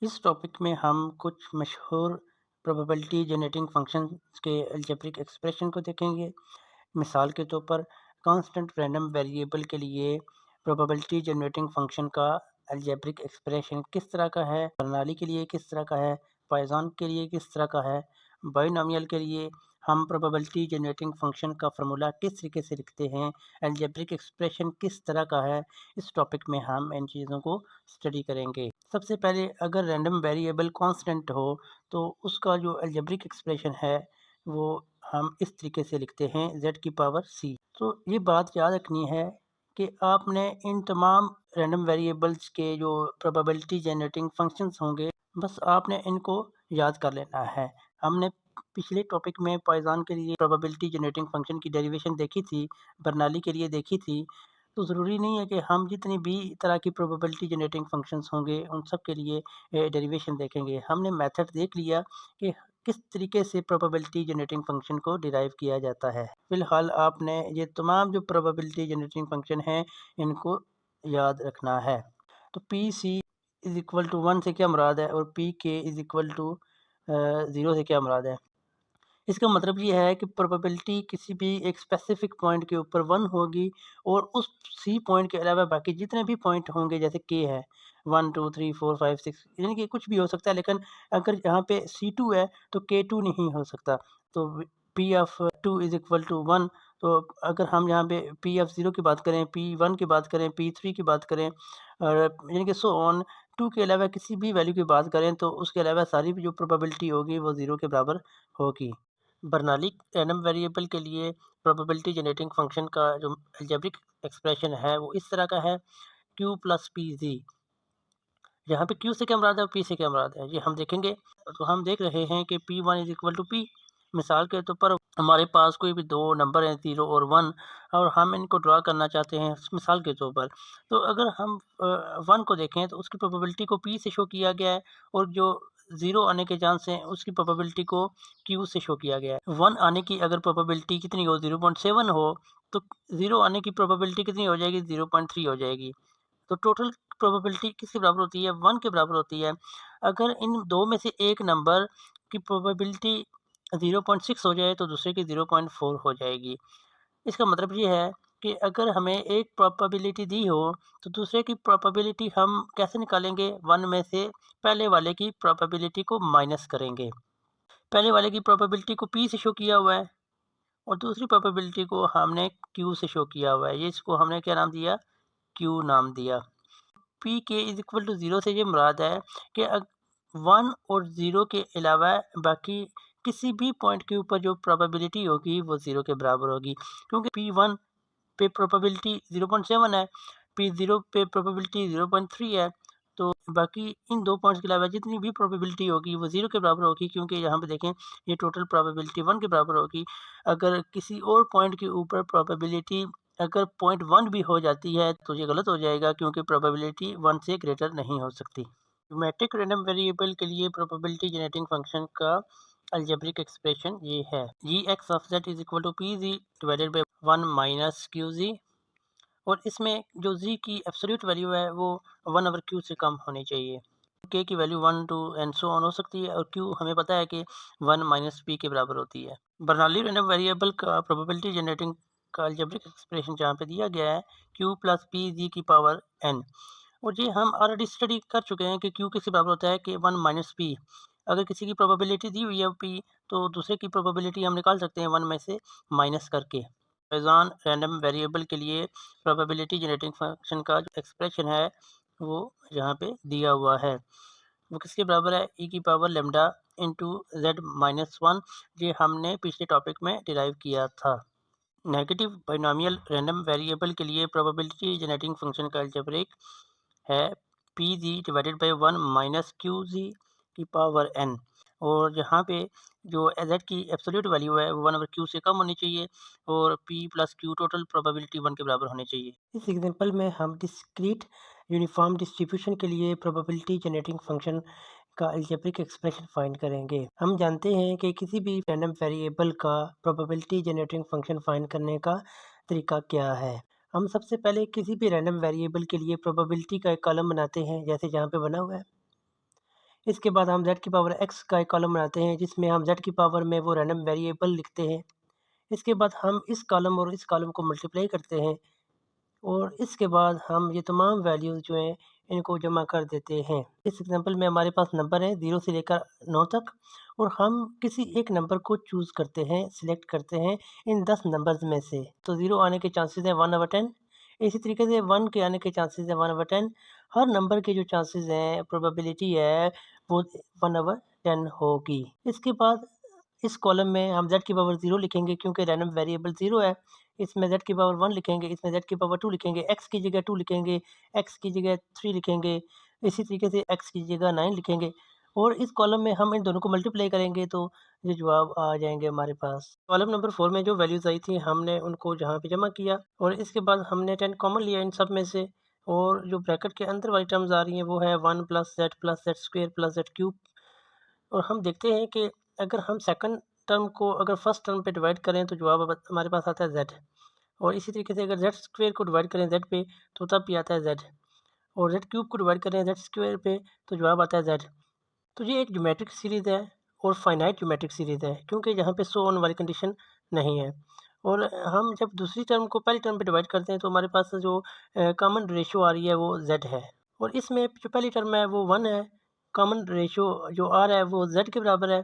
इस टॉपिक में हम कुछ मशहूर प्रोबेबिलिटी जनरेटिंग फंक्शंस के अलजेब्रिक एक्सप्रेशन को देखेंगे। मिसाल के तौर पर कांस्टेंट रैंडम वेरिएबल के लिए प्रोबेबिलिटी जनरेटिंग फंक्शन का अलजेब्रिक एक्सप्रेशन किस तरह का है, प्रणाली के लिए किस तरह का है, पॉइसन के लिए किस तरह का है, बाइनोमियल के लिए हम प्रोबेबिलिटी जनरेटिंग फंक्शन का फार्मूला किस तरीके से लिखते हैं, अलजेब्रिक एक्सप्रेशन किस तरह का है। इस टॉपिक में हम इन चीज़ों को स्टडी करेंगे। सबसे पहले अगर रैंडम वेरिएबल कांस्टेंट हो तो उसका जो अलजेब्रिक एक्सप्रेशन है वो हम इस तरीके से लिखते हैं z की पावर c। तो ये बात याद रखनी है कि आपने इन तमाम रैंडम वेरिएबल्स के जो प्रोबेबिलिटी जनरेटिंग फंक्शंस होंगे बस आपने इनको याद कर लेना है। हमने पिछले टॉपिक में पॉइसन के लिए प्रोबेबिलिटी जनरेटिंग फंक्शन की डेरिवेशन देखी थी, बर्नौली के लिए देखी थी। तो ज़रूरी नहीं है कि हम जितनी भी तरह की प्रोबेबिलिटी जनरेटिंग फंक्शंस होंगे उन सब के लिए डेरिवेशन देखेंगे। हमने मेथड देख लिया कि किस तरीके से प्रोबेबिलिटी जनरेटिंग फंक्शन को डिराइव किया जाता है। फ़िलहाल आपने ये तमाम जो प्रोबेबिलिटी जनरेटिंग फंक्शन हैं इनको याद रखना है। तो P C is equal to 1 से क्या मुराद है और पी के इज़ इक्वल टू 0 से क्या मुराद है। इसका मतलब ये है कि प्रोबेबिलिटी किसी भी एक स्पेसिफिक पॉइंट के ऊपर 1 होगी और उस सी पॉइंट के अलावा बाकी जितने भी पॉइंट होंगे जैसे के है 1 2 3 4 5 6 यानी कि कुछ भी हो सकता है, लेकिन अगर यहाँ पे C2 है तो K2 नहीं हो सकता। तो P of 2 is equal to 1। तो अगर हम यहाँ पे P ऑफ 0 की बात करें, P1 की बात करें, P3 की बात करें और यानी कि सो ऑन 2 के अलावा किसी भी वैल्यू की बात करें तो उसके अलावा सारी भी जो प्रोबेबिलिटी होगी वो 0 के बराबर होगी। बर्नौली रैंडम वेरिएबल के लिए प्रोबेबिलिटी जनरेटिंग फंक्शन का जो अलजेब्रिक एक्सप्रेशन है वो इस तरह का है q प्लस पी जी। यहाँ पे q से क्या मुराद है और p से क्या मुराद है ये हम देखेंगे। तो हम देख रहे हैं कि p1 is equal to p। मिसाल के तौर पर हमारे पास कोई भी दो नंबर हैं 0 और 1 और हम इनको ड्रा करना चाहते हैं मिसाल के तौर पर। तो अगर हम 1 को देखें तो उसकी प्रोबेबिलिटी को p से शो किया गया है और जो 0 आने के चांस हैं उसकी प्रोबेबिलिटी को q से शो किया गया है। 1 आने की अगर प्रोबेबिलिटी कितनी हो 0.7 हो तो 0 आने की प्रोबेबिलिटी कितनी हो जाएगी 0.3 हो जाएगी। तो टोटल प्रोबेबिलिटी किसके बराबर होती है 1 के बराबर होती है। अगर इन दो में से एक नंबर की प्रोबेबिलिटी 0.6 हो जाए तो दूसरे की 0.4 हो जाएगी। इसका मतलब ये है कि अगर हमें एक प्रोबेबिलिटी दी हो तो दूसरे की प्रोबेबिलिटी हम कैसे निकालेंगे, 1 में से पहले वाले की प्रोबेबिलिटी को माइनस करेंगे। पहले वाले की प्रोबेबिलिटी को p से शो किया हुआ है और दूसरी प्रोबेबिलिटी को हमने q से शो किया हुआ है। ये इसको हमने क्या नाम दिया, q नाम दिया। पी के इज इक्वल टू 0 से ये मुराद है कि 1 और 0 के अलावा बाकी किसी भी पॉइंट के ऊपर जो प्रोबेबिलिटी होगी वो 0 के बराबर होगी, क्योंकि P1 पे प्रोबेबिलिटी 0.7 है, P0 पे प्रोबेबिलिटी 0.3 है। तो बाकी इन दो पॉइंट्स के अलावा जितनी भी प्रोबेबिलिटी होगी वो 0 के बराबर होगी, क्योंकि यहाँ पे देखें ये टोटल प्रोबेबिलिटी 1 के बराबर होगी। अगर किसी और पॉइंट के ऊपर प्रोबेबिलिटी अगर 0.1 भी हो जाती है तो ये गलत हो जाएगा, क्योंकि प्रोबेबिलिटी 1 से ग्रेटर नहीं हो सकती। मैट्रिक रैंडम वेरिएबल के लिए प्रोबेबिलिटी जनरेटिंग फंक्शन का अलजेब्रिक एक्सप्रेशन ये है G X of Z is equal to P G divided by 1 minus Q G. और इसमें जो z की एब्सोल्यूट वैल्यू है वो 1 ओवर q से कम होनी चाहिए। k की वैल्यू 1 2 एंड सो ऑन हो सकती है और q हमें पता है कि 1 माइनस p के बराबर होती है। बर्नौली रैंडम वेरिएबल का प्रोबेबिलिटी जनरेटिंग का अलजेब्रिक एक्सप्रेशन जहाँ पे दिया गया है q प्लस पी जी की पावर n। और ये हम ऑलरेडी स्टडी कर चुके हैं कि q किसके बराबर होता है कि 1 माइनस p। अगर किसी की प्रोबेबिलिटी दी हुई है p तो दूसरे की प्रोबेबिलिटी हम निकाल सकते हैं 1 में से माइनस करके। पॉइसन रैंडम वेरिएबल के लिए प्रोबेबिलिटी जनरेटिंग फंक्शन का जो एक्सप्रेशन है वो यहाँ पे दिया हुआ है। वो किसके बराबर है e की power lambda into Z minus 1। ये हमने पिछले टॉपिक में डिराइव किया था। नेगेटिव बाइनोमियल रैंडम वेरिएबल के लिए प्रोबेबिलिटी जनरेटिंग फंक्शन का अलजेब्रिक है P G divided by 1 minus Q G की पावर n। और यहाँ पे जो z की एब्सोल्यूट वैल्यू है वो 1 ओवर q से कम होनी चाहिए और p plus q total probability 1 के बराबर होनी चाहिए। इस एग्जांपल में हम डिस्क्रीट यूनिफॉर्म डिस्ट्रीब्यूशन के लिए प्रोबेबिलिटी जनरेटिंग फंक्शन का अलजेब्रिक एक्सप्रेशन फाइंड करेंगे। हम जानते हैं कि किसी भी रैंडम वेरिएबल का प्रोबेबिलिटी जनरेटिंग फंक्शन फाइंड करने का तरीका क्या है। हम सबसे पहले किसी भी रैंडम वेरिएबल के लिए प्रोबेबिलिटी का एक कॉलम बनाते हैं, जैसे जहाँ पे बना हुआ है। इसके बाद हम z की पावर x का एक कॉलम बनाते हैं जिसमें हम z की पावर में वो रैंडम वेरिएबल लिखते हैं। इसके बाद हम इस कॉलम और इस कॉलम को मल्टीप्लाई करते हैं और इसके बाद हम ये तमाम वैल्यूज़ जो हैं इनको जमा कर देते हैं। इस एग्ज़ाम्पल में हमारे पास नंबर है 0 से लेकर 9 तक और हम किसी एक नंबर को चूज़ करते हैं, सिलेक्ट करते हैं इन 10 नंबर्स में से। तो 0 आने के चांसेस हैं 1/10। इसी तरीके से 1 के आने के चांसेस हैं 1/10। हर नंबर के जो चांसेस हैं, प्रोबेबिलिटी है वो 1/10 होगी। इसके बाद इस कॉलम में हम z की पावर 0 लिखेंगे क्योंकि रैंडम वेरिएबल 0 है। इसमें z की पावर 1 लिखेंगे, इसमें z की पावर 2 लिखेंगे, x की जगह 2 लिखेंगे, x की जगह 3 लिखेंगे, इसी तरीके से x की जगह 9 लिखेंगे और इस कॉलम में हम इन दोनों को मल्टीप्लाई करेंगे तो ये जवाब आ जाएँगे हमारे पास। कॉलम नंबर 4 में जो वैल्यूज़ आई थी हमने उनको जहाँ पे जमा किया और इसके बाद हमने 10 कॉमन लिया इन सब में से और जो ब्रैकेट के अंदर वाली टर्म्स आ रही हैं वो है 1 + z स्क्वायर + z क्यूब। और हम देखते हैं कि अगर हम सेकंड टर्म को अगर फर्स्ट टर्म पे डिवाइड करें तो जवाब हमारे पास आता है z और इसी तरीके से अगर z स्क्वायर को डिवाइड करें z पे तो तब भी आता है z और z क्यूब को डिवाइड करें z स्क्वायर पे तो जवाब आता है z। तो ये एक ज्योमेट्रिक सीरीज़ है और फाइनाइट ज्योमेट्रिक सीरीज़ है क्योंकि यहाँ पे सो ऑन वाली कंडीशन नहीं है। और हम जब दूसरी टर्म को पहली टर्म पे डिवाइड करते हैं तो हमारे पास जो कॉमन रेशियो आ रही है वो z है और इसमें जो पहली टर्म है वो 1 है। कॉमन रेशियो जो r है वो z के बराबर है।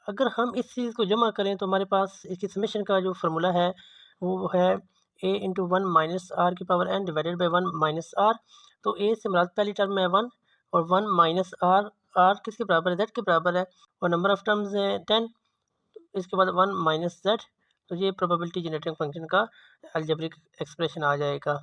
अगर हम इस चीज़ को जमा करें तो हमारे पास इसकी समेशन का जो फ़ॉर्मूला है वो है a इंटू 1 माइनस आर की power n divided by 1 minus r. तो a से मुराद पहली टर्म में है 1 और 1 माइनस आर, आर किसके बराबर है z के बराबर है और नंबर ऑफ़ टर्म्स है 10। इसके बाद 1 माइनस z। तो ये प्रोबेबिलिटी जनरेटिंग फंक्शन का अलजेब्रिक एक्सप्रेशन आ जाएगा।